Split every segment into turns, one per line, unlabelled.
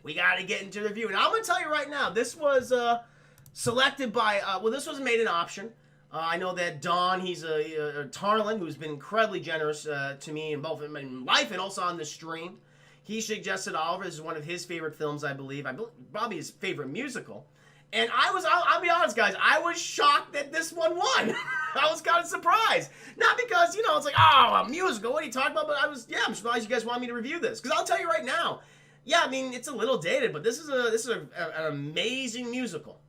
we got to get into the review. And I'm going to tell you right now, this was selected by, this was made an option. I know that Don, he's a Tarlin, who's been incredibly generous to me in both in life and also on the stream. He suggested Oliver. This is one of his favorite films, I believe. Probably his favorite musical. And I'll be honest, guys, I was shocked that this one won. I was kind of surprised. Not because, it's like, oh, a musical, what are you talking about? But I'm surprised you guys want me to review this. Because I'll tell you right now, yeah, I mean, it's a little dated, but this is an amazing musical.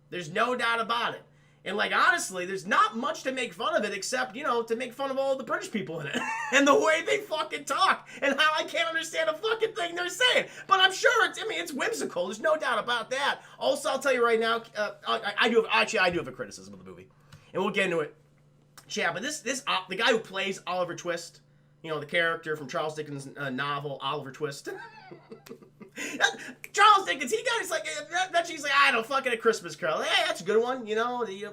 There's no doubt about it. And, honestly, there's not much to make fun of it except, to make fun of all the British people in it. And the way they fucking talk. And how I can't understand a fucking thing they're saying. But I'm sure it's whimsical. There's no doubt about that. Also, I'll tell you right now, I do have a criticism of the movie. And we'll get into it. Yeah, but the guy who plays Oliver Twist, the character from Charles Dickens' novel, Oliver Twist. Charles Dickens, he's like, I don't fucking A Christmas Carol. Hey, that's a good one,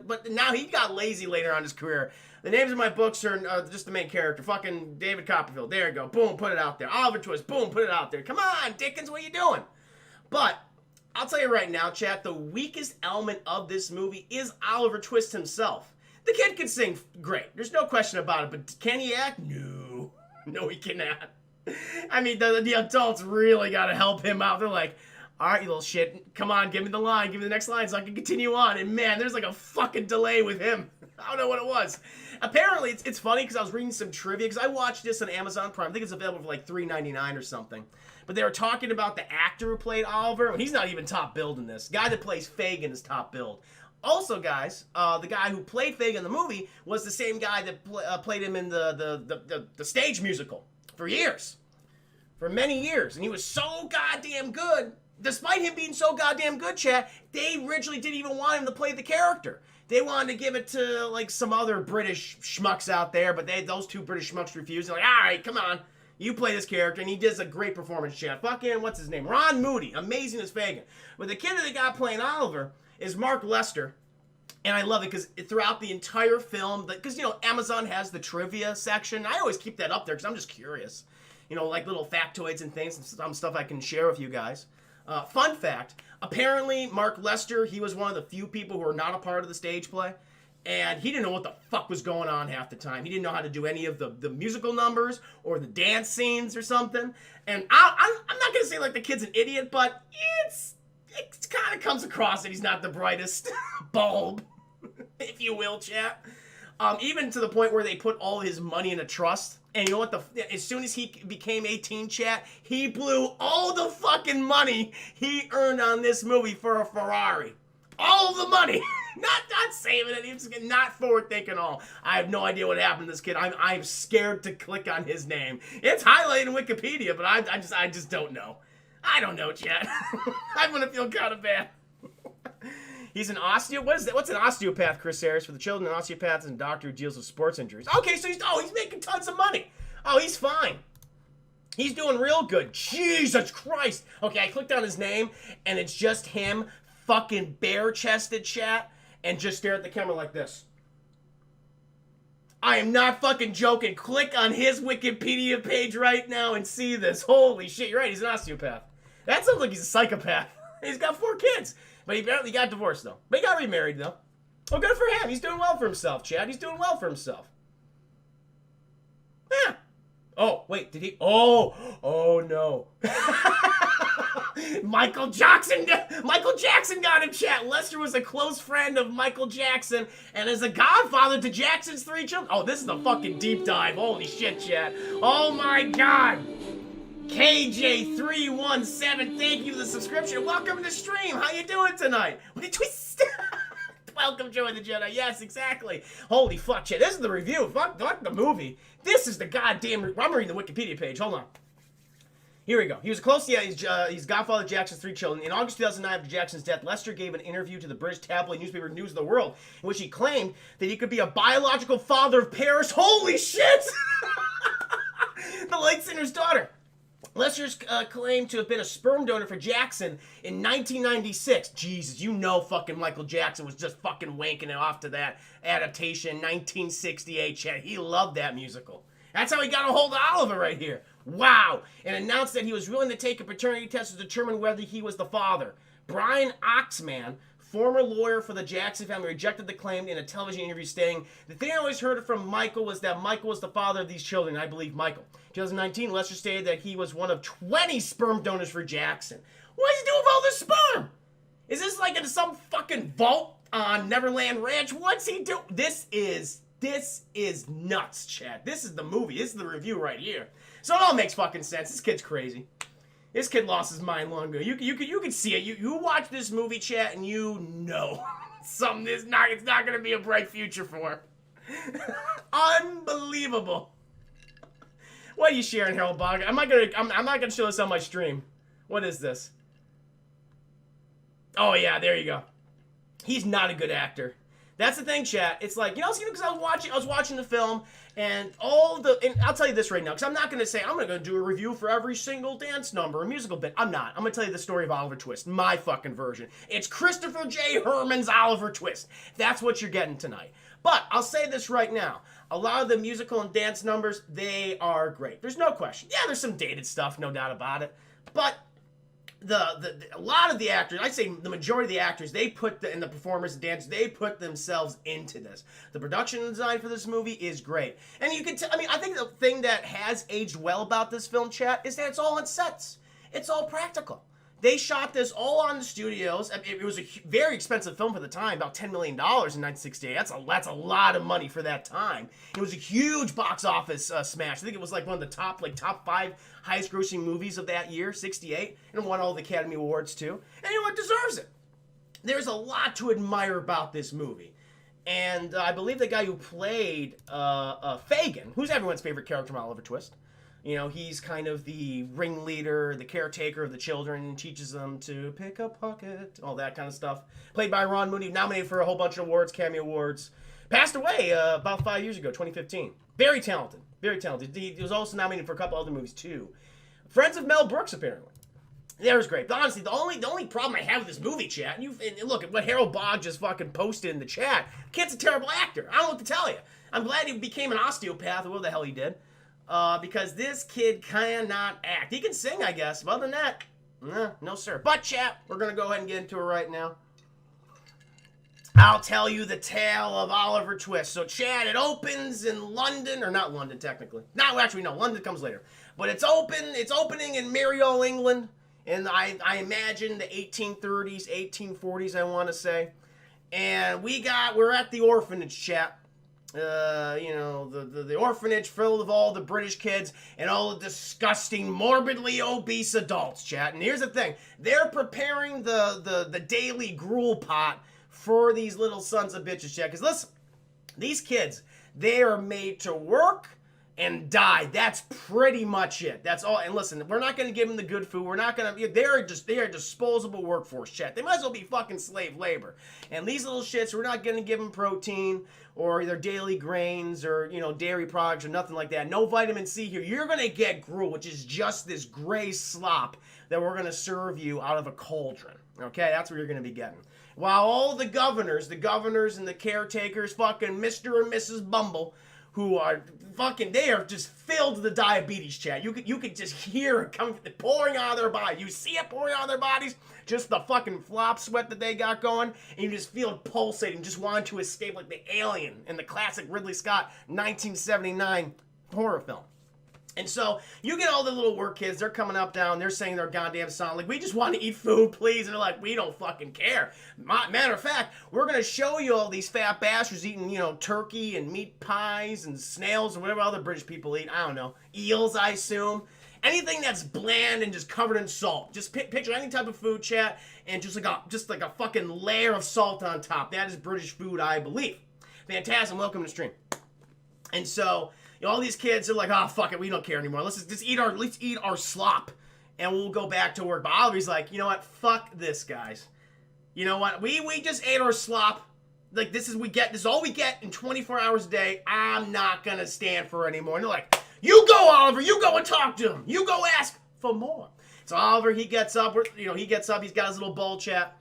But now he got lazy later on in his career. The names of my books are just the main character. Fucking David Copperfield. There you go. Boom, put it out there. Oliver Twist. Boom, put it out there. Come on, Dickens, what are you doing? But I'll tell you right now, chat, the weakest element of this movie is Oliver Twist himself. The kid can sing great. There's no question about it. But can he act? No. No, he cannot. I mean, the adults really got to help him out. They're like, all right, you little shit, come on, give me the line, give me the next line so I can continue on. And man, there's like a fucking delay with him. I don't know what it was. Apparently, it's funny because I was reading some trivia because I watched this on Amazon Prime. I think it's available for like $3.99 or something. But they were talking about the actor who played Oliver. He's not even top billed in this. The guy that plays Fagin is top billed. Also, guys, the guy who played Fagin in the movie was the same guy that played him in the stage musical. For years. For many years. And he was so goddamn good. Despite him being so goddamn good, chat, they originally didn't even want him to play the character. They wanted to give it to, some other British schmucks out there, but those two British schmucks refused. They're like, all right, come on. You play this character. And he does a great performance, chat. Fucking, what's his name? Ron Moody. Amazing as Fagin. But the kid that they got playing Oliver is Mark Lester. And I love it because throughout the entire film, because, Amazon has the trivia section. I always keep that up there because I'm just curious. Like little factoids and things, and some stuff I can share with you guys. Fun fact, apparently Mark Lester, he was one of the few people who were not a part of the stage play. And he didn't know what the fuck was going on half the time. He didn't know how to do any of the musical numbers or the dance scenes or something. And I'm not going to say the kid's an idiot, but it kind of comes across that he's not the brightest bulb. If you will, chat. Even to the point where they put all his money in a trust. And you know what? As soon as he became 18, chat, he blew all the fucking money he earned on this movie for a Ferrari. All the money. not saving it. He was not forward thinking at all. I have no idea what happened to this kid. I'm scared to click on his name. It's highlighted in Wikipedia, but I just don't know. I don't know, chat. I'm gonna feel kind of bad. He's an osteopath. What's an osteopath, Chris Harris? For the children, an osteopath is a doctor who deals with sports injuries. Okay, so he's making tons of money. Oh, he's fine. He's doing real good. Jesus Christ. Okay, I clicked on his name, and it's just him fucking bare-chested, chat, and just stare at the camera like this. I am not fucking joking. Click on his Wikipedia page right now and see this. Holy shit, you're right, he's an osteopath. That sounds like he's a psychopath. He's got 4 kids. But he apparently got divorced, though. But he got remarried, though. Oh, good for him. He's doing well for himself, Chad. He's doing well for himself. Yeah. Oh, wait, did he? Oh no. Michael Jackson got him, chat. Lester was a close friend of Michael Jackson and is a godfather to Jackson's 3 children. Oh, this is the fucking deep dive. Holy shit, chat. Oh my God. KJ317, thank you for the subscription. Welcome to the stream. How you doing tonight? Twist. Welcome, Joey the Jedi. Yes, exactly. Holy fuck, chat. This is the review. Fuck the movie. This is the goddamn... I'm reading the Wikipedia page. Hold on. Here we go. He was close. Yeah, he's godfather of Jackson's 3 children. In August 2009, after Jackson's death, Lester gave an interview to the British tabloid newspaper News of the World, in which he claimed that he could be a biological father of Paris. Holy shit! The late singer's daughter. Lester's claimed to have been a sperm donor for Jackson in 1996. Jesus, fucking Michael Jackson was just fucking wanking it off to that adaptation in 1968, chat. He loved that musical. That's how he got a hold of Oliver right here. Wow. And announced that he was willing to take a paternity test to determine whether he was the father. Brian Oxman, former lawyer for the Jackson family, rejected the claim in a television interview, stating, "The thing I always heard from Michael was that Michael was the father of these children. I believe Michael." 2019, Lester stated that he was one of 20 sperm donors for Jackson. What is he doing with all this sperm? Is this like in some fucking vault on Neverland Ranch? What's he doing? This is nuts, Chad. This is the movie. This is the review right here. So it all makes fucking sense. This kid's crazy. This kid lost his mind long ago. You can see it. You watch this movie, chat, and you know something is not. It's not gonna be a bright future for him. Unbelievable. What are you sharing, Harold Bog? I'm not gonna show this on my stream. What is this? Oh yeah, there you go. He's not a good actor. That's the thing, chat. It's like, because I was watching the film, and I'll tell you this right now, because I'm not going to say, I'm going to do a review for every single dance number or musical bit. I'm not. I'm going to tell you the story of Oliver Twist, my fucking version. It's Christopher J. Herman's Oliver Twist. That's what you're getting tonight. But I'll say this right now. A lot of the musical and dance numbers, they are great. There's no question. Yeah, there's some dated stuff, no doubt about it. But a lot of the actors, I'd say the majority of the actors, and the performers and dancers, they put themselves into this. The production design for this movie is great. And you can I think the thing that has aged well about this film, chat, is that it's all on sets. It's all practical. They shot this all on the studios. It was a very expensive film for the time, about $10 million in 1968. That's a lot of money for that time. It was a huge box office smash. I think it was like one of the top 5 highest grossing movies of that year, 68, and it won all the Academy Awards too. And you know what? Deserves it. There's a lot to admire about this movie. And I believe the guy who played Fagin, who's everyone's favorite character from Oliver Twist, he's kind of the ringleader, the caretaker of the children, teaches them to pick a pocket, all that kind of stuff. Played by Ron Mooney, nominated for a whole bunch of awards, Academy Awards. Passed away about 5 years ago, 2015. Very talented, very talented. He was also nominated for a couple other movies too. Friends of Mel Brooks, apparently. That was great. But honestly, the only problem I have with this movie, chat, and look at what Harold Bogg just fucking posted in the chat. Kid's a terrible actor. I don't know what to tell you. I'm glad he became an osteopath, or what the hell he did. Because this kid cannot act. He can sing, I guess, but other than that, no sir. But chat, we're going to go ahead and get into it right now. I'll tell you the tale of Oliver Twist. So chat, it opens in London, or not London technically. No, actually no, London comes later. But it's opening in Merry England, and I imagine the 1830s, 1840s, I want to say. And we're at the orphanage, chat. The orphanage filled with all the British kids and all the disgusting, morbidly obese adults, chat. And here's the thing. They're preparing the daily gruel pot for these little sons of bitches, chat. Because listen, these kids, they are made to work and die. That's pretty much it. That's all. And listen, we're not going to give them the good food. We're not going to. They are disposable workforce, chat. They might as well be fucking slave labor. And these little shits, we're not going to give them protein or their daily grains or, dairy products or nothing like that. No vitamin C here. You're going to get gruel, which is just this gray slop that we're going to serve you out of a cauldron. Okay, that's what you're going to be getting. While all the governors and the caretakers, fucking Mr. and Mrs. Bumble, who are fucking, they are just filled with the diabetes, chat. You could just hear it pouring out of their bodies. You see it pouring out of their bodies, just the fucking flop sweat that they got going, and you just feel it pulsating, just wanting to escape like the alien in the classic Ridley Scott 1979 horror film. And so you get all the little work kids, they're coming up down, they're saying their goddamn song, like, we just want to eat food, please. And they're like, we don't fucking care. Matter of fact, we're going to show you all these fat bastards eating, turkey and meat pies and snails and whatever other British people eat. I don't know. Eels, I assume. Anything that's bland and just covered in salt. Just picture any type of food, chat, and just like a fucking layer of salt on top. That is British food, I believe. Fantastic. Welcome to the stream. And so all these kids are like, oh, fuck it, we don't care anymore. Let's eat our slop, and we'll go back to work. But Oliver's like, you know what? Fuck this, guys. You know what? We just ate our slop. Like, this is all we get in 24 hours a day. I'm not gonna stand for it anymore. And they're like, you go, Oliver. You go and talk to him. You go ask for more. So Oliver, he gets up. He's got his little bowl, chat,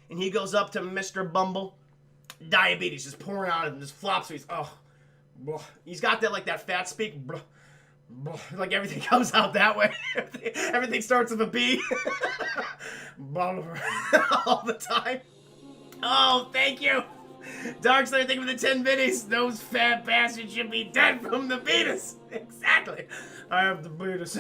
and he goes up to Mr. Bumble. Diabetes just pouring out of him, just flops. He's got that fat speak. Like everything comes out that way. Everything starts with a B. All the time. Oh, thank you. Darkslayer, thank you for the 10 biddies. Those fat bastards should be dead from the beatus. Exactly. I have the beatus.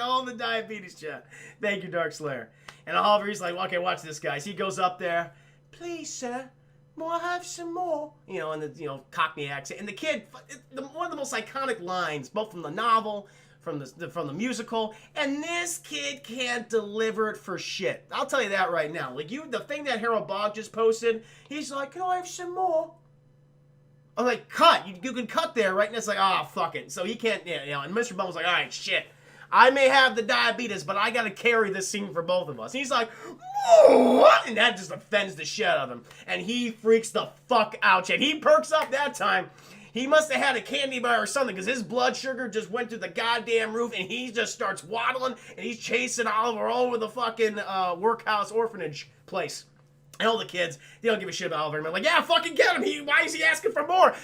All the diabetes chat. Thank you, Darkslayer. And Oliver, he's like, okay, watch this, guys. He goes up there. Please, sir. More, have some more. You know, in the, Cockney accent. And the kid, one of the most iconic lines, both from the novel, from the musical, and this kid can't deliver it for shit. I'll tell you that right now. Like, the thing that Harold Bogg just posted, he's like, can I have some more? I'm like, cut. You can cut there, right? And it's like, oh, fuck it. So he can't, and Mr. Bumble's like, all right, shit. I may have the diabetes, but I gotta carry this scene for both of us. And he's like, what? And that just offends the shit out of him. And he freaks the fuck out. And he perks up that time. He must have had a candy bar or something, because his blood sugar just went through the goddamn roof, and he just starts waddling, and he's chasing Oliver all over the fucking workhouse orphanage place. And all the kids, they don't give a shit about Oliver. And they're like, yeah, fucking get him. Why is he asking for more?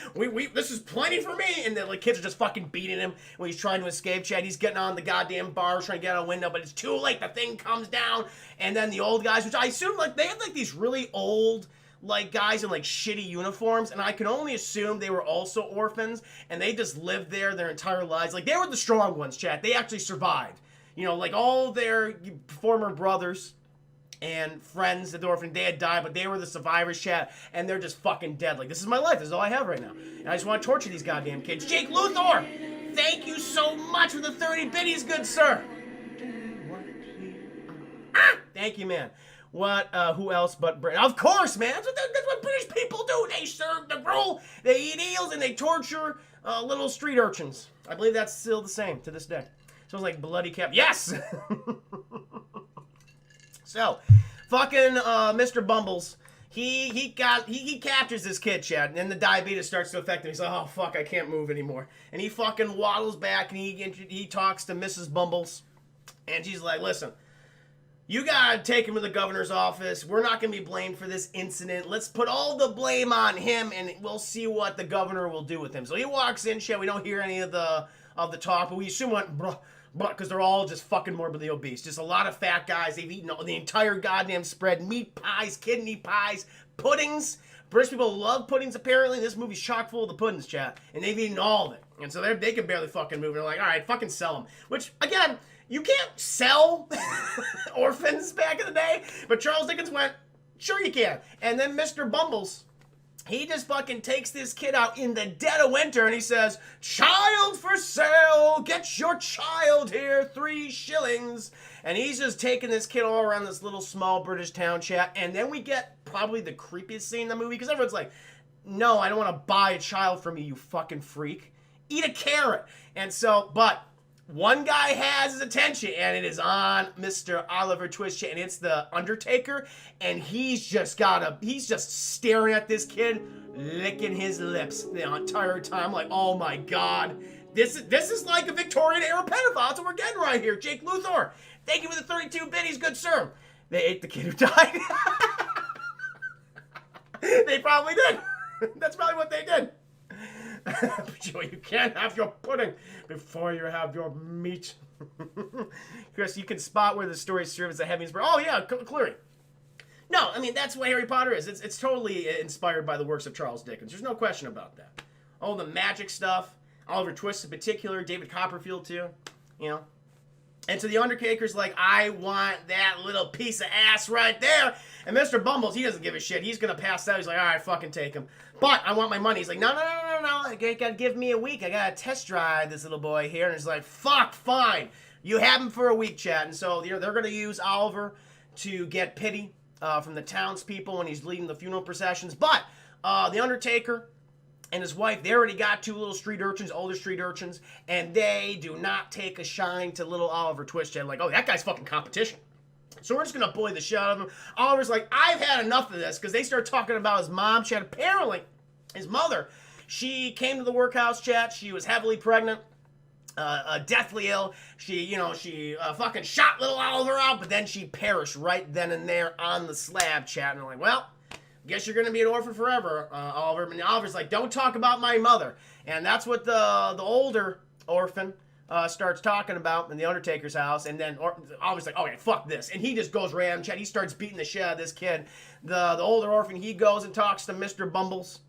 This is plenty for me. And the kids are just fucking beating him when he's trying to escape. Chad, he's getting on the goddamn bar, trying to get out a window, but it's too late. The thing comes down. And then the old guys, which I assume, they had, these really old, guys in, shitty uniforms. And I can only assume they were also orphans. And they just lived there their entire lives. They were the strong ones, Chad. They actually survived. All their former brothers and friends at the orphanage, they had died, but they were the survivors, chat, and they're just fucking dead. This is my life. This is all I have right now. And I just want to torture these goddamn kids. Jake Luthor, thank you so much for the 30 biddies, good sir. Thank you, man. Who else but Brit? Of course, man. That's what British people do. They serve the gruel, they eat eels, and they torture little street urchins. I believe that's still the same to this day. Sounds like bloody cap. Yes! So, fucking Mr. Bumbles, he captures this kid, Chad, and then the diabetes starts to affect him. He's like, oh, fuck, I can't move anymore. And he fucking waddles back, and he talks to Mrs. Bumbles, and she's like, listen, you gotta take him to the governor's office. We're not gonna be blamed for this incident. Let's put all the blame on him, and we'll see what the governor will do with him. So he walks in, Chad. We don't hear any of the talk, but we assume because they're all just fucking morbidly obese. Just a lot of fat guys. They've eaten the entire goddamn spread. Meat pies, kidney pies, puddings. British people love puddings, apparently. This movie's chock full of the puddings, chat. And they've eaten all of it. And so they can barely fucking move. They're like, all right, fucking sell them. Which, again, you can't sell orphans back in the day. But Charles Dickens went, sure you can. And then Mr. Bumbles, he just fucking takes this kid out in the dead of winter and he says, child for sale, get your child here, 3 shillings. And he's just taking this kid all around this little small British town, chat. And then we get probably the creepiest scene in the movie, because everyone's like, no, I don't want to buy a child from you, you fucking freak. Eat a carrot. And so, but one guy has his attention, and it is on Mr. Oliver Twist, and it's the Undertaker, and he's just staring at this kid, licking his lips the entire time, like, oh my god, this is like a Victorian era pedophile. That's what we're getting right here. Jake Luthor, thank you for the 32 biddies, good sir. They ate the kid who died. They probably did. That's probably what they did. Joey, you can't have your pudding before you have your meat. Chris, you can spot where the story serves as a heavy inspiration. Oh yeah, clearly. No, I mean, that's what Harry Potter is. It's totally inspired by the works of Charles Dickens. There's no question about that. All the magic stuff, Oliver Twist in particular, David Copperfield too, And so the Undertaker's like, I want that little piece of ass right there. And Mr. Bumbles, he doesn't give a shit. He's going to pass out. He's like, all right, fucking take him. But I want my money. He's like, no. You got to give me a week. I got to test drive this little boy here. And he's like, fuck, fine. You have him for a week, chat. And so they're going to use Oliver to get pity from the townspeople when he's leading the funeral processions. But the Undertaker and his wife, they already got 2 little street urchins, older street urchins, and they do not take a shine to little Oliver Twist. Like, oh, that guy's fucking competition. So we're just going to bully the shit out of him. Oliver's like, I've had enough of this, because they start talking about his mom, chat. Apparently, his mother, she came to the workhouse, chat. She was heavily pregnant, deathly ill. She fucking shot little Oliver out, but then she perished right then and there on the slab, chat. And they're like, well, guess you're going to be an orphan forever, Oliver. And Oliver's like, don't talk about my mother. And that's what the older orphan starts talking about in the Undertaker's house, and then Oliver's like, okay, fuck this, and he just goes random, Chad. He starts beating the shit out of this kid. The older orphan, he goes and talks to Mr. Bumbles.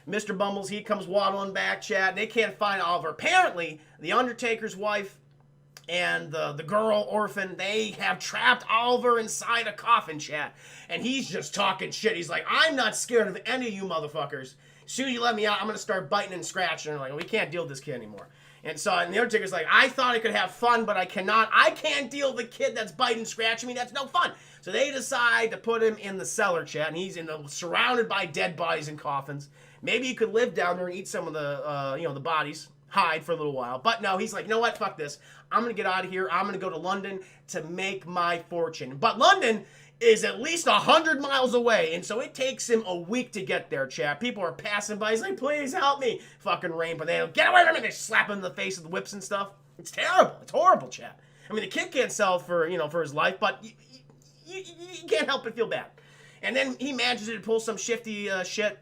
Mr. Bumbles, he comes waddling back, Chad. They can't find Oliver. Apparently, the Undertaker's wife and the girl orphan, they have trapped Oliver inside a coffin, Chad. And he's just talking shit. He's like, I'm not scared of any of you motherfuckers. As soon as you let me out, I'm going to start biting and scratching. And they're like, we can't deal with this kid anymore. And so the Undertaker's like, I thought I could have fun, but I cannot. I can't deal with the kid that's biting and scratching me. That's no fun. So they decide to put him in the cellar, Chad. And he's surrounded by dead bodies and coffins. Maybe he could live down there and eat some of the bodies, hide for a little while. But no, he's like, you know what? Fuck this. I'm going to get out of here. I'm going to go to London to make my fortune. But London is at least 100 miles away, and so it takes him a week to get there, Chad. People are passing by. He's like, please help me. Fucking rain, but they don't get away from me. They slap him in the face with whips and stuff. It's terrible. It's horrible, Chad. I mean, the kid can't sell for his life, but you can't help but feel bad. And then he manages to pull some shifty shit.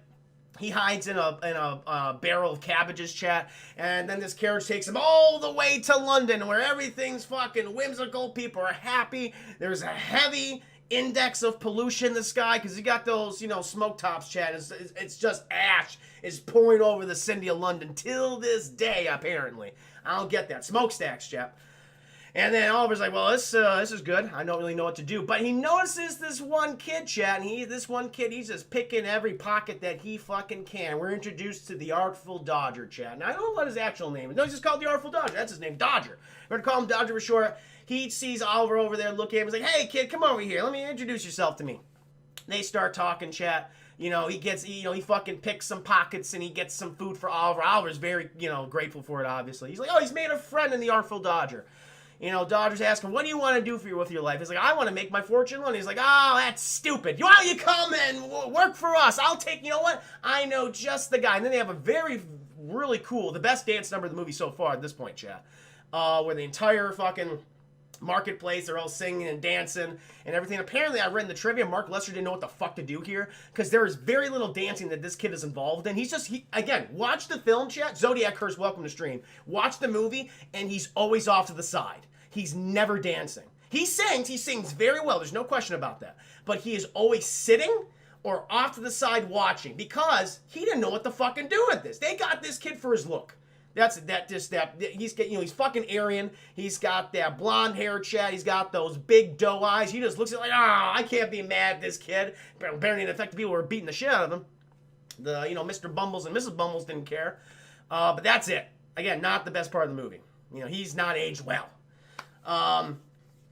He hides in a barrel of cabbages, chat, and then this carriage takes him all the way to London, where everything's fucking whimsical. People are happy. There's a heavy index of pollution in the sky because you got those, smoke tops, chat. It's just ash is pouring over the city of London till this day, apparently. I don't get that. Smokestacks, chat. And then Oliver's like, well, this is good. I don't really know what to do. But he notices this one kid, chat, and he's just picking every pocket that he fucking can. We're introduced to the Artful Dodger, chat. And I don't know what his actual name is. No, he's just called the Artful Dodger. That's his name, Dodger. We're going to call him Dodger for short. He sees Oliver over there, look at him, he's like, hey, kid, come over here. Let me introduce yourself to me. They start talking, chat. He fucking picks some pockets and he gets some food for Oliver. Oliver's very, grateful for it, obviously. He's like, oh, he's made a friend in the Artful Dodger. Dodger's asking, what do you want to do with your life? He's like, I want to make my fortune. And he's like, oh, that's stupid. Why don't you come and work for us? I'll take, I know just the guy. And then they have a really cool, the best dance number of the movie so far at this point, chat. Where the entire fucking marketplace, they're all singing and dancing and everything. Apparently, I read in the trivia, Mark Lester didn't know what the fuck to do here because there is very little dancing that this kid is involved in. Again, watch the film, chat. Zodiac Curse, welcome to stream. Watch the movie, and he's always off to the side. He's never dancing. He sings very well. There's no question about that. But he is always sitting or off to the side watching because he didn't know what to fucking do with this. They got this kid for his look. He's fucking Aryan. He's got that blonde hair, chat. He's got those big doe eyes. He just looks at it like, I can't be mad at this kid. Apparently, in effect, people were beating the shit out of him. Mr. Bumbles and Mrs. Bumbles didn't care. But that's it. Again, not the best part of the movie. He's not aged well.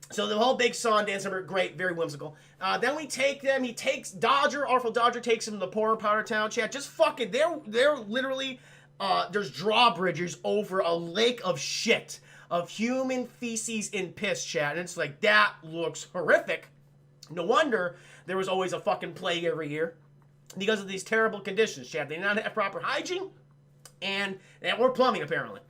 So the whole big song dance number, great, very whimsical. Then we take them. He takes Artful Dodger takes him to the poor powder town, chat. Just fucking, they're literally. There's drawbridges over a lake of shit, of human feces and piss, chat. And it's like, that looks horrific. No wonder there was always a fucking plague every year. Because of these terrible conditions, chat. They did not have proper hygiene or plumbing, apparently.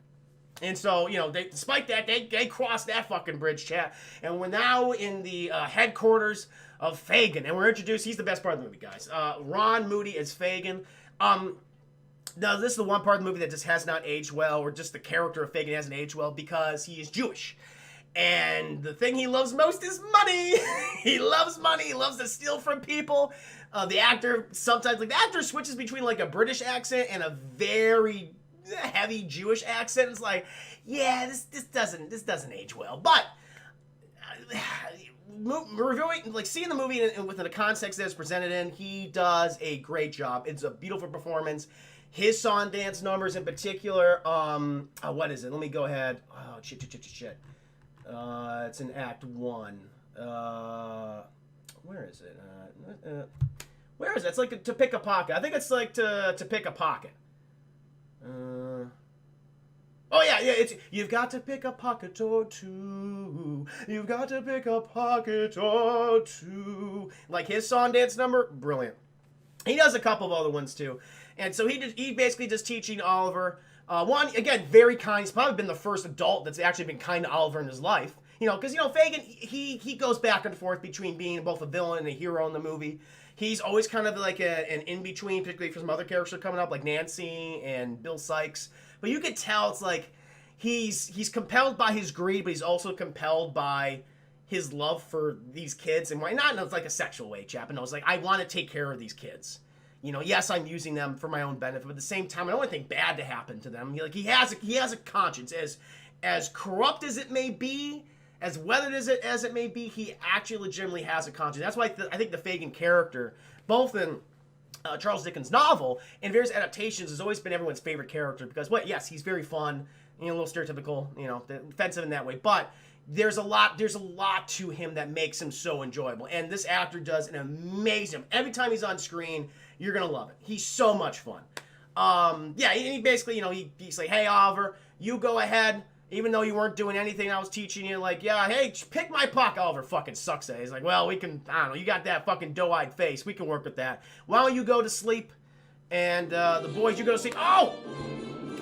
And so, despite that, they crossed that fucking bridge, chat. And we're now in the headquarters of Fagin. And we're introduced, he's the best part of the movie, guys. Ron Moody as Fagin. Now, this is the one part of the movie that just has not aged well, or just the character of Fagin hasn't aged well, because he is Jewish. And the thing he loves most is money. He loves money. He loves to steal from people. The actor switches between like a British accent and a very heavy Jewish accent. It's like, yeah, this doesn't age well. But reviewing, seeing the movie within the context that it's presented in, he does a great job. It's a beautiful performance. His song dance numbers in particular, what is it? Let me go ahead. Oh, shit. It's in Act 1. Where is it? Where is it? It's like To Pick a Pocket. I think it's like To Pick a Pocket. Oh, yeah, it's, you've got to pick a pocket or two. You've got to pick a pocket or two. Like his song dance number, brilliant. He does a couple of other ones, too. And so he basically just teaching Oliver. One, again, very kind. He's probably been the first adult that's actually been kind to Oliver in his life. Because, Fagin, he goes back and forth between being both a villain and a hero in the movie. He's always kind of like an in-between, particularly for some other characters coming up, like Nancy and Bill Sykes. but you could tell it's like he's compelled by his greed, but he's also compelled by his love for these kids, and why not in like a sexual way, chap. And I was like, I want to take care of these kids. You know, yes, I'm using them for my own benefit, but at the same time, I don't want anything bad to happen to them. He has a conscience, as corrupt as it may be, as weathered as it may be. He actually legitimately has a conscience. That's why I think the Fagin character, both in Charles Dickens' novel and various adaptations, has always been everyone's favorite character because, yes, he's very fun, you know, a little stereotypical, you know, offensive in that way, but there's a lot to him that makes him so enjoyable. And this actor does an amazing, every time he's on screen, you're gonna love it. He's so much fun. He basically, you know, he's like, hey, Oliver, you go ahead, even though you weren't doing anything I was teaching you, like, yeah, hey, pick my pocket. Oliver fucking sucks at it. He's like, well, we can, I don't know, you got that fucking doe-eyed face, we can work with that. Why don't you go to sleep, and the boys, you go to sleep. Oh!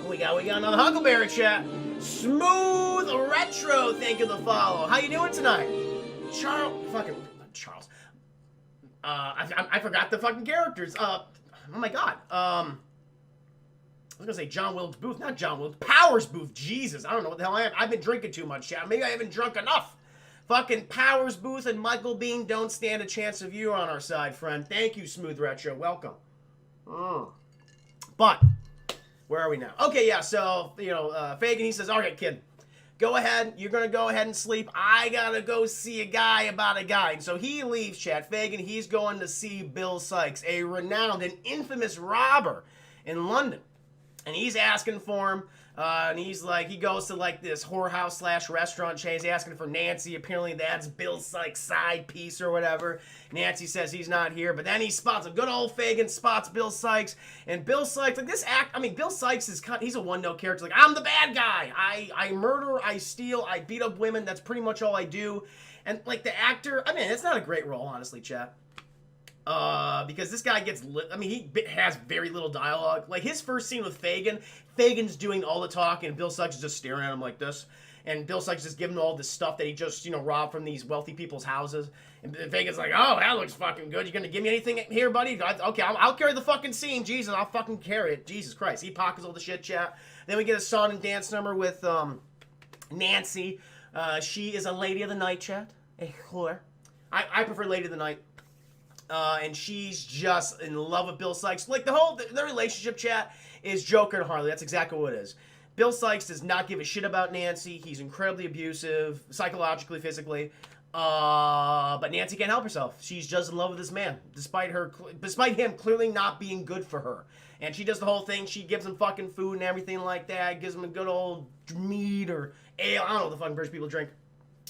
We got another Huckleberry chat. Smooth Retro, thank you for the follow. How you doing tonight? Charles. I forgot the fucking characters. Oh my god. I was gonna say John Wilkes Booth, not John Wilkes. Powers Booth. Jesus, I don't know what the hell I am. I've been drinking too much, chat. Maybe I haven't drunk enough. Fucking Powers Booth and Michael Bean don't stand a chance of you on our side, friend. Thank you, Smooth Retro. Welcome. But where are we now? Okay, yeah, so, you know, Fagin, he says, all right, kid, go ahead. You're going to go ahead and sleep. I got to go see a guy about a guy. And so he leaves, chat. Fagin, he's going to see Bill Sikes, a renowned and infamous robber in London. And he's asking for him. And he's like, he goes to like this whorehouse / restaurant chain. He's asking for Nancy. Apparently that's Bill Sikes' side piece or whatever. Nancy says he's not here, but then he spots him. Good old Fagin spots Bill Sikes, and Bill Sikes, like this act. I mean, Bill Sikes he's a one-note character. Like, I'm the bad guy. I murder, I steal, I beat up women. That's pretty much all I do. And like the actor, I mean, it's not a great role, honestly, chat. Because this guy he has very little dialogue. Like, his first scene with Fagin's doing all the talking, and Bill Sikes is just staring at him like this. And Bill Sikes is giving him all this stuff that he just, you know, robbed from these wealthy people's houses. And Fagin's like, oh, that looks fucking good. You gonna give me anything here, buddy? Okay, I'll carry the fucking scene. Jesus, I'll fucking carry it. Jesus Christ. He pockets all the shit, chat. Then we get a song and dance number with Nancy. She is a lady of the night, chat. A whore. I prefer lady of the night. And she's just in love with Bill Sikes. Like, the relationship, chat, is Joker and Harley. That's exactly what it is. Bill Sikes does not give a shit about Nancy. He's incredibly abusive, psychologically, physically. But Nancy can't help herself. She's just in love with this man, despite him clearly not being good for her. And she does the whole thing. She gives him fucking food and everything like that. Gives him a good old mead or ale. I don't know what the fucking British people drink.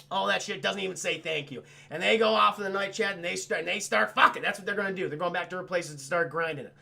All that shit, doesn't even say thank you. And they go off in the night chat and they start fucking. That's what they're gonna do. They're going back to her places to start grinding it.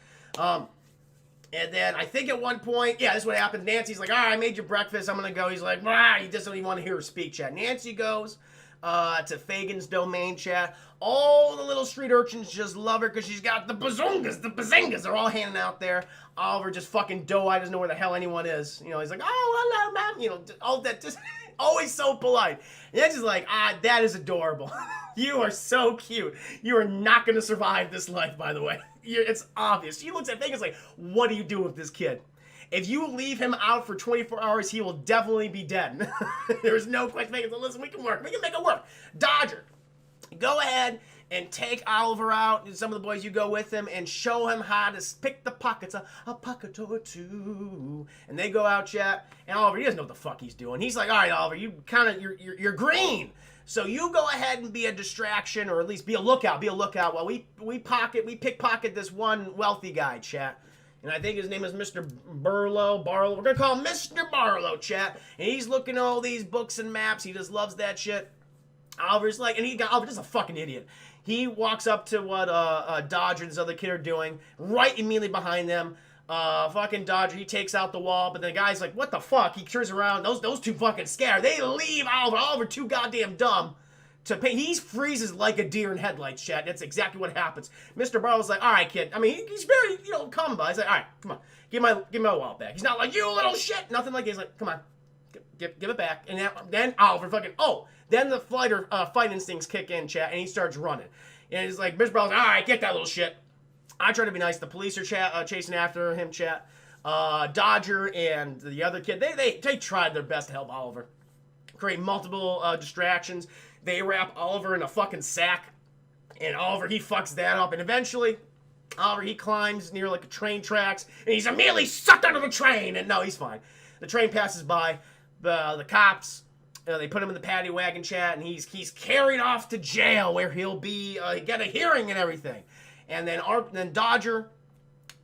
And then I think at one point, yeah, this is what happens. Nancy's like, all right, I made you breakfast. I'm gonna go. He's like, he doesn't even want to hear her speak, chat. Nancy goes to Fagin's domain, chat. All the little street urchins just love her because she's got the bazungas, the bazingas. They're all handing out there. Oliver just fucking doe-eyed, doesn't know where the hell anyone is. You know, he's like, oh, hello, ma'am. You know, all that, just always so polite. And Nancy's like, that is adorable. You are so cute. You are not going to survive this life, by the way. It's obvious. She looks at Vegas like, what do you do with this kid? If you leave him out for 24 hours, he will definitely be dead. There's no question. Vegas, listen, we can work. We can make it work. Dodger, go ahead and take Oliver out, and some of the boys, you go with him, and show him how to pick the pockets, a pocket or two. And they go out, chat, and Oliver, he doesn't know what the fuck he's doing. He's like, all right, Oliver, you're green. So you go ahead and be a distraction, or at least be a lookout. Be a lookout while we pickpocket this one wealthy guy, chat. And I think his name is Mr. Barlow. We're gonna call him Mr. Barlow, chat. And he's looking at all these books and maps. He just loves that shit. Oliver's like, Oliver's just a fucking idiot. He walks up to what Dodger and this other kid are doing, right immediately behind them. Fucking Dodger, he takes out the wall, but the guy's like, what the fuck? He turns around, those two fucking scared. They leave Oliver. Oliver too goddamn dumb to pay. He freezes like a deer in headlights, chat. That's exactly what happens. Mr. Barlow's like, all right, kid. I mean, he's very, calm about it. He's like, all right, come on. Give my wallet back. He's not like, you little shit. Nothing like that. He's like, come on. Give it back. And then Oliver then the fight instincts kick in, chat, and he starts running. And he's like, Mr. Barlow's like, all right, get that little shit. I try to be nice. The police are chasing after him, chat. Dodger and the other kid, they tried their best to help Oliver. Create multiple distractions. They wrap Oliver in a fucking sack. And Oliver, he fucks that up. And eventually, Oliver, he climbs near like a train tracks. And he's immediately sucked out of the train. And no, he's fine. The train passes by. The cops, they put him in the paddy wagon, chat. And he's carried off to jail where he'll be, get a hearing and everything. And then Dodger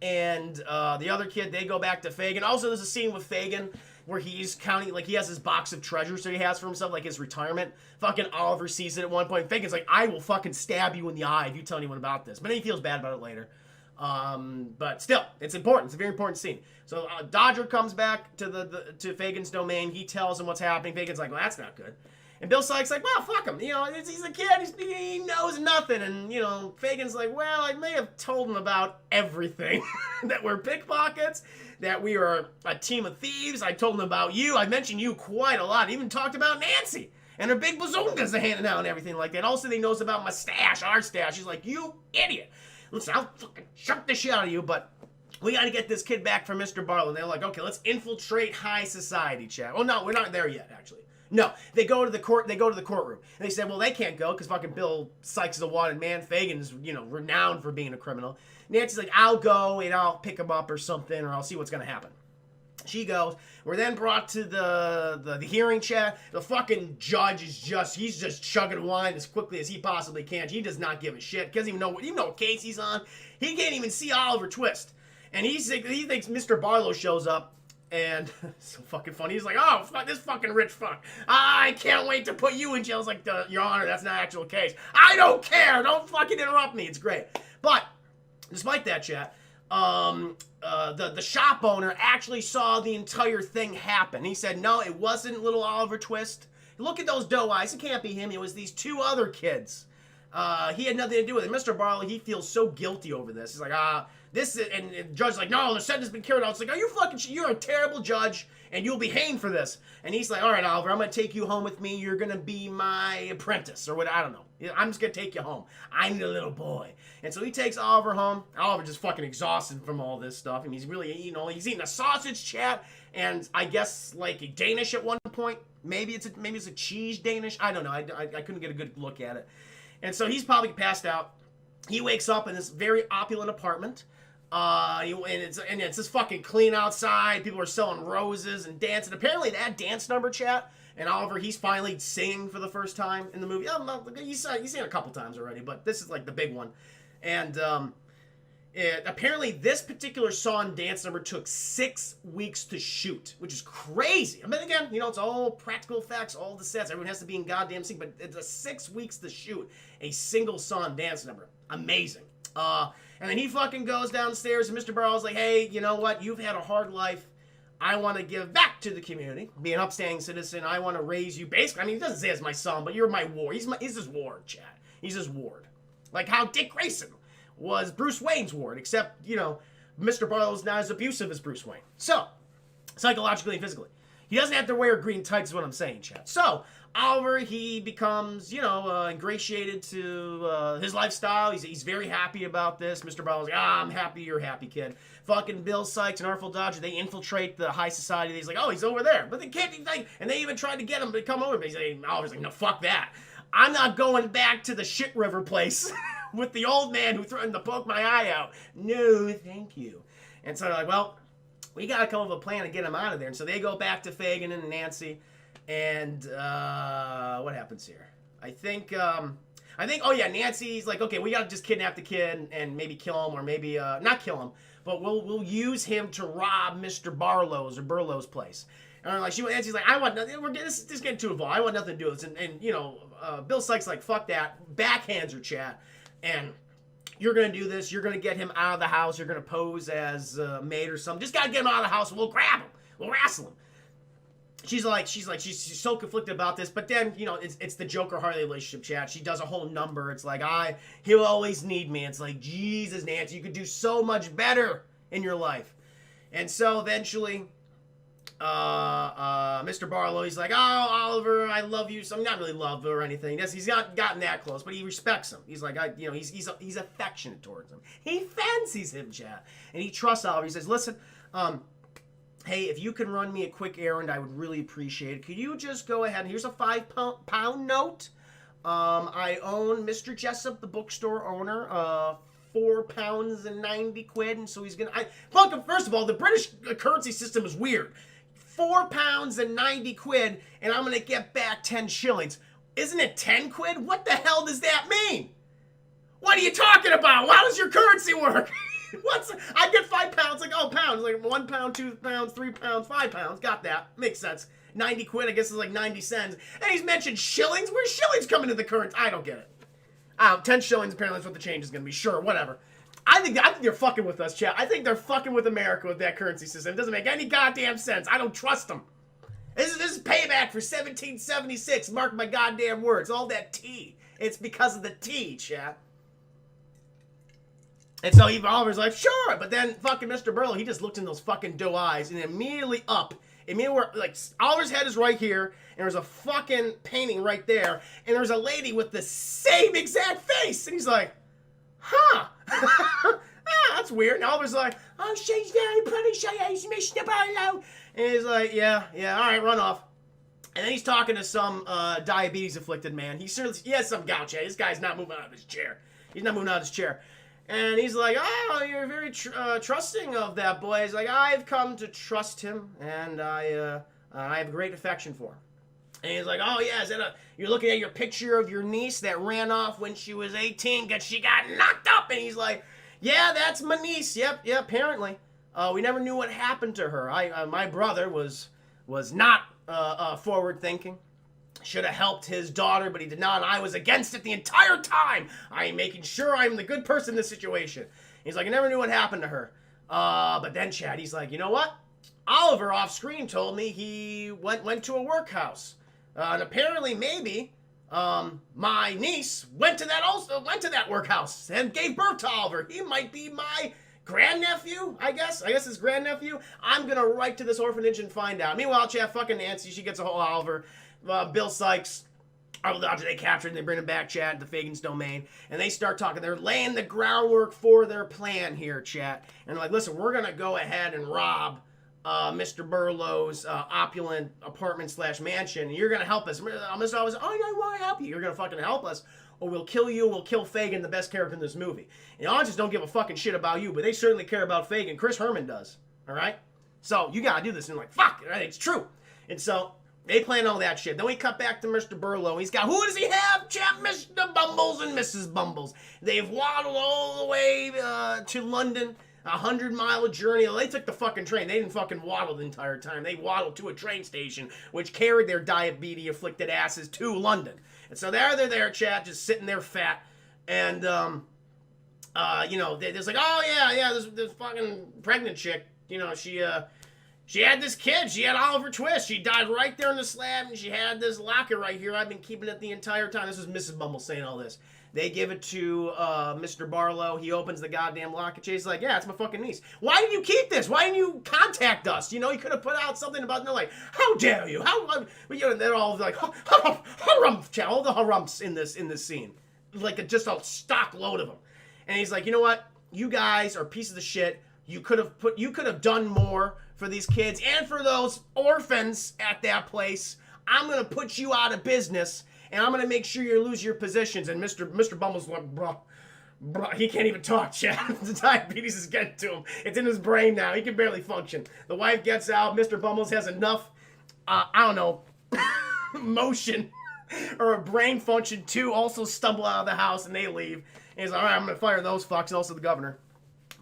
and the other kid, they go back to Fagin. Also, there's a scene with Fagin where he's counting, like, he has his box of treasures that he has for himself, like his retirement. Fucking Oliver sees it at one point. Fagin's like, I will fucking stab you in the eye if you tell anyone about this. But then he feels bad about it later. But still, it's important. It's a very important scene. So Dodger comes back to to Fagin's domain. He tells him what's happening. Fagin's like, well, that's not good. And Bill Sykes like, well, fuck him. You know, he's a kid. He knows nothing. And, you know, Fagin's like, well, I may have told him about everything. That we're pickpockets, that we are a team of thieves. I told him about you. I mentioned you quite a lot. I even talked about Nancy and her big bazongas they're handing out and everything like that. Also, he knows about my stash, our stash. He's like, you idiot. Listen, I'll fucking chuck the shit out of you, but we got to get this kid back from Mr. Barlow. And they're like, okay, let's infiltrate high society, chat. Oh, no, we're not there yet, actually. No, they go to the courtroom. And they said, well, they can't go because fucking Bill Sykes is a wanted man. Fagin's, you know, renowned for being a criminal. Nancy's like, I'll go and I'll pick him up or something, or I'll see what's going to happen. She goes. We're then brought to the hearing, chat. The fucking judge is he's just chugging wine as quickly as he possibly can. He does not give a shit. He doesn't even know what case he's on. He can't even see Oliver Twist. And he thinks Mr. Barlow shows up. And it's so fucking funny. He's like, oh, fuck, this fucking rich fuck. I can't wait to put you in jail. It's like, Your Honor, that's not an actual case. I don't care. Don't fucking interrupt me. It's great. But despite that, chat, the shop owner actually saw the entire thing happen. He said, no, it wasn't little Oliver Twist. Look at those doe eyes. It can't be him. It was these two other kids. He had nothing to do with it. Mr. Barlow, he feels so guilty over this. He's like, and the judge's like, no, the sentence has been carried out. It's like, are you fucking you're a terrible judge, and you'll be hanged for this. And he's like, all right, Oliver, I'm going to take you home with me. You're going to be my apprentice, or what, I don't know. I'm just going to take you home. I need a little boy. And so he takes Oliver home. Oliver just fucking exhausted from all this stuff, and he's really, he's eating a sausage, chat, and I guess, like, a Danish at one point. Maybe it's a cheese Danish. I don't know. I couldn't get a good look at it. And so he's probably passed out. He wakes up in this very opulent apartment. And it's just fucking clean outside. People are selling roses and dancing. Apparently that dance number, chat, and Oliver, he's finally singing for the first time in the movie. He's seen it a couple times already, but this is like the big one. And apparently this particular song dance number took 6 weeks to shoot, which is crazy. I mean, again, it's all practical effects, all the sets. Everyone has to be in goddamn sync, but it's 6 weeks to shoot a single song dance number. Amazing. And then he fucking goes downstairs, and Mr. Barlow's like, hey, you know what? You've had a hard life. I want to give back to the community. Be an upstanding citizen. I want to raise you. Basically, I mean, he doesn't say it's my son, but you're my ward. He's his ward, chat. He's his ward. Like how Dick Grayson was Bruce Wayne's ward, except, Mr. Barlow's not as abusive as Bruce Wayne. So, psychologically and physically. He doesn't have to wear green tights is what I'm saying, chat. So, Oliver, he becomes, ingratiated to his lifestyle. He's very happy about this. Mr. Barlow's like, I'm happy you're happy, kid. Fucking Bill Sykes and Artful Dodger, they infiltrate the high society. He's like, oh, he's over there. But they can't, and they even tried to get him to come over. But Oliver's like, no, fuck that. I'm not going back to the shit river place with the old man who threatened to poke my eye out. No, thank you. And so they're like, well, we got to come up with a plan to get him out of there. And so they go back to Fagin and Nancy. And what happens here? I think, oh yeah, Nancy's like, okay, we got to just kidnap the kid and maybe kill him, or maybe not kill him, but we'll use him to rob Mr. Barlow's place. And like Nancy's like, I want nothing. This is getting too involved. I want nothing to do with this. And Bill Sykes like, fuck that. Backhands her, chat. And you're gonna do this. You're gonna get him out of the house. You're gonna pose as a maid or something. Just gotta get him out of the house. We'll grab him. We'll wrestle him. She's so conflicted about this, but then, it's the Joker-Harley relationship, chat. She does a whole number. It's like, he'll always need me. It's like, Jesus, Nancy, you could do so much better in your life. And so eventually, Mr. Barlow, he's like, oh, Oliver, I love you. So I'm not really love or anything. He's not gotten that close, but he respects him. He's like, he's affectionate towards him. He fancies him, Chad. And he trusts Oliver. He says, listen, hey, if you can run me a quick errand, I would really appreciate it. Could you just go ahead? Here's a £5 note. I own Mr. Jessup, the bookstore owner, £4 and 90 quid, and so he's gonna. First of all, the British currency system is weird. £4 and 90 quid, and I'm gonna get back 10 shillings. Isn't it 10 quid? What the hell does that mean? What are you talking about? How does your currency work? I get £5, like, oh, pounds, like £1, £2, £3, £5. Got that? Makes sense. 90 quid, I guess, is like 90 cents. And he's mentioned shillings. Where's shillings coming into the currency? I don't get it. 10 shillings, apparently, that's what the change is going to be. Sure, whatever. I think they're fucking with us, chat. I think they're fucking with America with that currency system. It doesn't make any goddamn sense. I don't trust them. This is payback for 1776. Mark my goddamn words. All that tea. It's because of the tea, chat. And so Oliver's like, sure. But then fucking Mr. Burlow, he just looked in those fucking doe eyes and immediately like, Oliver's head is right here, and there's a fucking painting right there, and there's a lady with the same exact face. And he's like, huh. That's weird. And Oliver's like, oh, she's very pretty. She is Mr. Burlow. And he's like, yeah, all right, run off. And then he's talking to some diabetes-afflicted man. He has some gout. This guy's not moving out of his chair. He's not moving out of his chair. And he's like, oh, you're very trusting of that boy. He's like, I've come to trust him, and I have great affection for him. And he's like, oh, yeah, you're looking at your picture of your niece that ran off when she was 18 because she got knocked up. And he's like, yeah, that's my niece. Yep, apparently. We never knew what happened to her. My brother was not forward-thinking. Should have helped his daughter, but he did not, and I was against it the entire time. I am making sure I'm the good person in this situation. He's like, I never knew what happened to her. But then, Chad, he's like, you know what? Oliver off-screen told me he went to a workhouse. And apparently, maybe, my niece went to that workhouse and gave birth to Oliver. He might be my grandnephew, I guess his grandnephew. I'm gonna write to this orphanage and find out. Meanwhile, Chad, fucking Nancy, she gets a hold of Oliver. Bill Sykes, they capture him, they bring him back, Chad, to Fagin's domain, and they start talking. They're laying the groundwork for their plan here, Chad. And they're like, listen, we're going to go ahead and rob Mr. Burlow's opulent apartment/mansion, and you're going to help us. Mr. Always, oh, I want to help you. You're going to fucking help us, or we'll kill you, we'll kill Fagin, the best character in this movie. And the audiences don't give a fucking shit about you, but they certainly care about Fagin. Chris Herman does, all right? So you got to do this. And they're like, fuck, right? It's true. And so they plan all that shit. Then we cut back to Mr. Burlow. He's got, who does he have? Chap, Mr. Bumbles and Mrs. Bumbles. They've waddled all the way to London, a 100-mile journey. They took the fucking train. They didn't fucking waddle the entire time. They waddled to a train station, which carried their diabetes-afflicted asses to London. And so they're there, chat, just sitting there fat. And, there's like, oh, yeah, this fucking pregnant chick, she had this kid. She had Oliver Twist. She died right there in the slab, and she had this locket right here. I've been keeping it the entire time. This is Mrs. Bumble saying all this. They give it to Mr. Barlow. He opens the goddamn locket. He's like, yeah, it's my fucking niece. Why did you keep this? Why didn't you contact us? You could have put out something about, they're like, how dare you? They're all like, harumph, all the harumphs in this scene. Like just a stock load of them. And he's like, you know what? You guys are pieces of shit. You could have done more for these kids and for those orphans at that place. I'm going to put you out of business, and I'm going to make sure you lose your positions. And Mr. Bumble's like, bro, he can't even talk, Chad. The diabetes is getting to him. It's in his brain now. He can barely function. The wife gets out. Mr. Bumbles has enough, motion or a brain function to also stumble out of the house, and they leave. And he's like, all right, I'm going to fire those fucks and also the governor.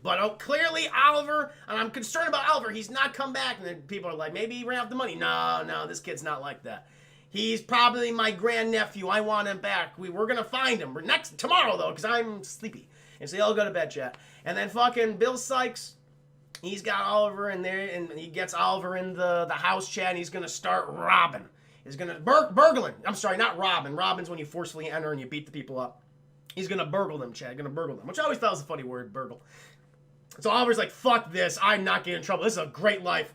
But clearly Oliver, and I'm concerned about Oliver, he's not come back. And then people are like, maybe he ran off the money. No, this kid's not like that. He's probably my grandnephew. I want him back. We're going to find him. We're tomorrow, though, because I'm sleepy. And so they all go to bed, chat. And then fucking Bill Sykes, he's got Oliver in there, and he gets Oliver in the house, chat, and he's going to start robbing. He's going to burgling. I'm sorry, not robbing. Robbing's when you forcefully enter and you beat the people up. He's going to burgle them, Chad. Going to burgle them, which I always thought was a funny word, burgle. So Oliver's like, fuck this. I'm not getting in trouble. This is a great life.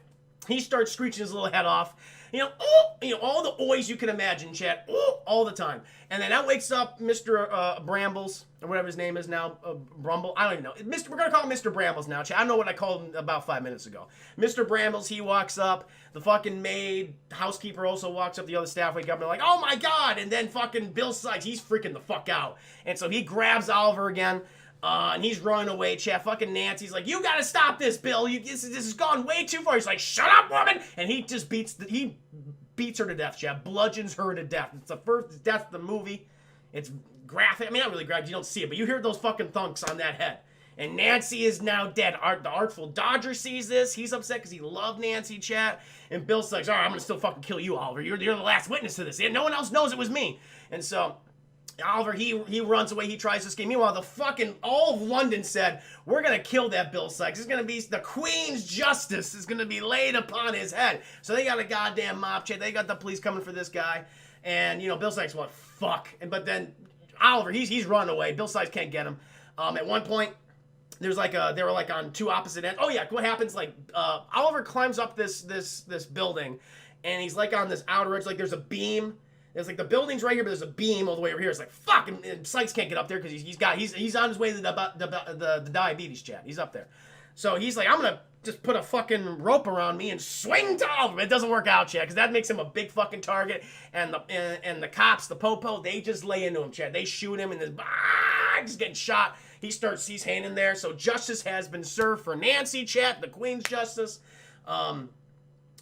He starts screeching his little head off. Oh, all the oys you can imagine, chat, all the time. And then that wakes up Mr. Brambles, or whatever his name is now, Brumble. I don't even know. We're going to call him Mr. Brambles now, chat. I don't know what I called him about 5 minutes ago. Mr. Brambles, he walks up. The fucking maid, housekeeper also walks up. The other staff wake up and they're like, oh my God. And then fucking Bill Sykes, he's freaking the fuck out. And so he grabs Oliver again. And he's running away, chat. Fucking Nancy's like, you gotta stop this, Bill. This has gone way too far. He's like, shut up, woman. And he just beats her to death, chat. Bludgeons her to death. It's the first death of the movie. It's graphic. I mean, not really graphic. You don't see it, but you hear those fucking thunks on that head. And Nancy is now dead. The Artful Dodger sees this. He's upset because he loved Nancy, chat. And Bill's like, all right, I'm gonna still fucking kill you, Oliver. You're the last witness to this. And no one else knows it was me. And so Oliver, he runs away. He tries to escape. Meanwhile, all of London said, we're going to kill that Bill Sykes. It's going to be the Queen's justice is going to be laid upon his head. So they got a goddamn mob chat. They got the police coming for this guy. And, Bill Sykes, what? Fuck. But then Oliver, he's running away. Bill Sykes can't get him. At one point, there's they were on two opposite ends. Oh yeah, what happens? Oliver climbs up this building, and he's on this outer edge. There's a beam. There's the building's right here, but there's a beam all the way over here. It's fuck, and Sykes can't get up there because he's on his way to the diabetes chat. He's up there, so he's like, I'm gonna just put a fucking rope around me and swing to Oliver. It doesn't work out, chat, because that makes him a big fucking target. And the cops, the popo, they just lay into him, chat. They shoot him, and he's getting shot. He's hanging there. So justice has been served for Nancy, chat. The Queen's justice.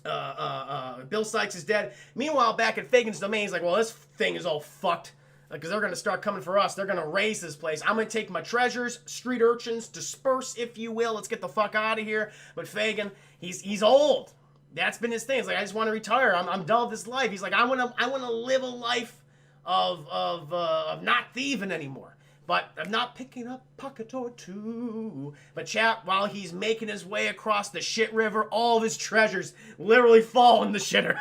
Bill Sykes is dead. Meanwhile, back at Fagin's domain, he's like, well, this thing is all fucked. Because they're going to start coming for us. They're going to raise this place. I'm going to take my treasures, street urchins, disperse, if you will. Let's get the fuck out of here. But Fagin, he's old. That's been his thing. He's like, I just want to retire. I'm done with this life. He's like, I want to live a life of not thieving anymore. But I'm not picking up pocket or two. But chat, while he's making his way across the shit river, all of his treasures literally fall in the shitter.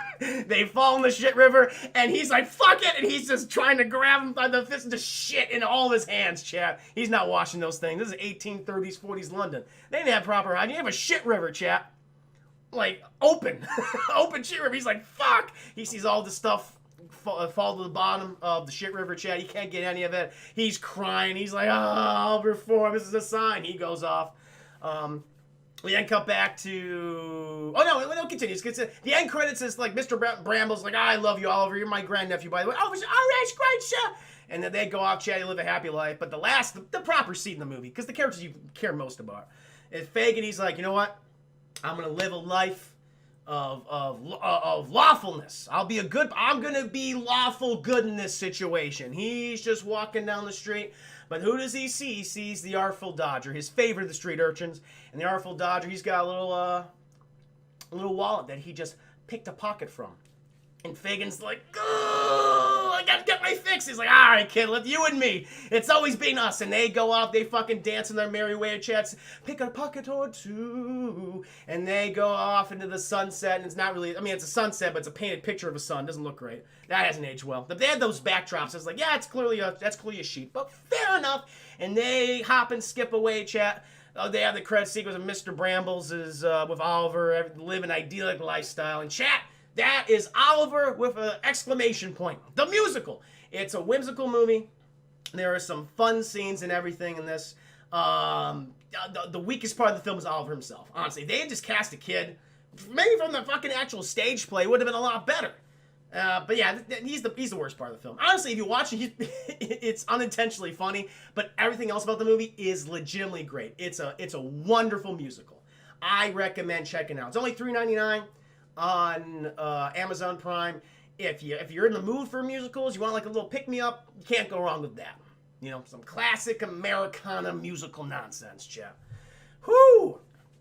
They fall in the shit river, and he's like, fuck it! And he's just trying to grab him by the fist and just shit in all of his hands, chat. He's not washing those things. This is 1830s, 40s London. They didn't have proper hygiene. You have a shit river, chat. Open. Open shit river. He's like, fuck! He sees all this stuff fall to the bottom of the shit river, chat. He can't get any of it. He's crying. He's like, I'll reform. This is a sign. He goes off. We then cut back to... Oh, no, it continues. The end credits is Mr. Bramble's like, I love you, Oliver. You're my grandnephew, by the way. Oh, all right, great, chat. And then they go off, chat. They live a happy life. But the proper scene in the movie, because the characters you care most about, is Fagin. He's like, you know what? I'm going to live a life of lawfulness. I'm gonna be lawful good in this situation. He's just walking down the street, but who does he see? He sees the Artful Dodger, his favorite of the street urchins. And the Artful Dodger, he's got a little wallet that he just picked a pocket from. And Fagin's like, oh, I gotta get my fix. He's like, all right, kid, let you and me. It's always been us. And they go off, they fucking dance in their merry way, chats, pick a pocket or two. And they go off into the sunset. And it's not really, it's a sunset, but it's a painted picture of a sun. Doesn't look great. That hasn't aged well. They had those backdrops. It's like, yeah, that's clearly a sheep. But fair enough. And they hop and skip away, chat. They have the credit sequence of Mr. Brambles is with Oliver, living idyllic lifestyle. And chat, that is Oliver with an exclamation point. The musical. It's a whimsical movie. There are some fun scenes and everything in this. The weakest part of the film is Oliver himself. Honestly, they had just cast a kid. Maybe from the fucking actual stage play would have been a lot better. But yeah, he's the worst part of the film. Honestly, if you watch it, it's unintentionally funny, but everything else about the movie is legitimately great. It's a wonderful musical. I recommend checking it out. It's only $3.99 on Amazon Prime. If you're in the mood for musicals, you want a little pick-me-up, you can't go wrong with that. Some classic Americana musical nonsense, Jeff. Whoo!